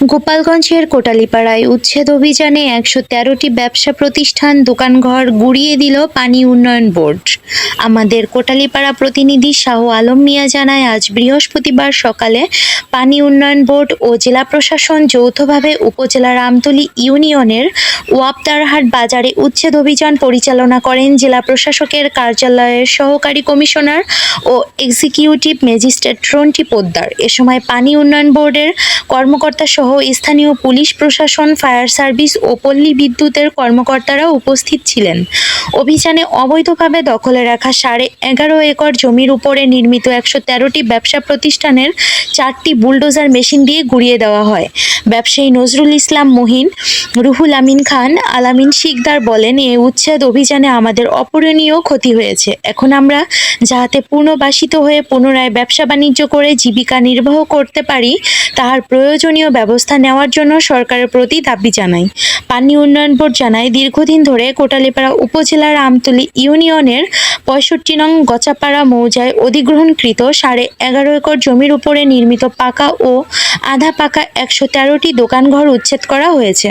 গোপালগঞ্জের কোটালীপাড়ায় উচ্ছেদ অভিযানে ১১৩টি ব্যবসা প্রতিষ্ঠান, দোকানঘর গুঁড়িয়ে দিল পানি উন্নয়ন বোর্ড। আমাদের কোটালীপাড়া প্রতিনিধি শাহ আলম মিয়া জানায়, আজ বৃহস্পতিবার সকালে পানি উন্নয়ন বোর্ড ও জেলা প্রশাসন যৌথভাবে উপজেলার আমতলী ইউনিয়নের ওয়াপদারহাট বাজারে উচ্ছেদ অভিযান পরিচালনা করেন জেলা প্রশাসকের কার্যালয়ের সহকারী কমিশনার ও এক্সিকিউটিভ ম্যাজিস্ট্রেট রন্টি পোদ্দার। এ সময় পানি উন্নয়ন বোর্ডের কর্মকর্তা সহ স্থানীয় পুলিশ প্রশাসন, ফায়ার সার্ভিস ও পল্লী বিদ্যুতের কর্মকর্তারা উপস্থিত ছিলেন। অভিযানে অবৈধভাবে দখলে রাখা 11.5 একর জমির উপরে নির্মিত 113টি ব্যবসা প্রতিষ্ঠানের 4টি বুলডোজার মেশিন দিয়ে গুঁড়িয়ে দেওয়া হয়। ব্যবসায়ী নজরুল ইসলাম মহিন, রুহুল আমিন খান, আলামিন শিকদার বলেন, এই উচ্ছেদ অভিযানে আমাদের অপূরণীয় ক্ষতি হয়েছে। এখন আমরা যাহাতে পুনর্বাসিত হয়ে পুনরায় ব্যবসা বাণিজ্য করে জীবিকা নির্বাহ করতে পারি, তাহার প্রয়োজনীয় ব্যবস্থা নেওয়ার জন্য সরকারের প্রতি দাবি জানাই। পানি উন্নয়ন বোর্ড জানায়, দীর্ঘদিন ধরে কোটালীপাড়া উপজেলার আমতলী ইউনিয়নের 65 নং গচাপাড়া মৌজায় অধিগ্রহণকৃত 11.5 একর জমির উপরে নির্মিত পাকা ও আধা পাকা 113টি দোকানঘর উচ্ছেদ করা হয়েছে।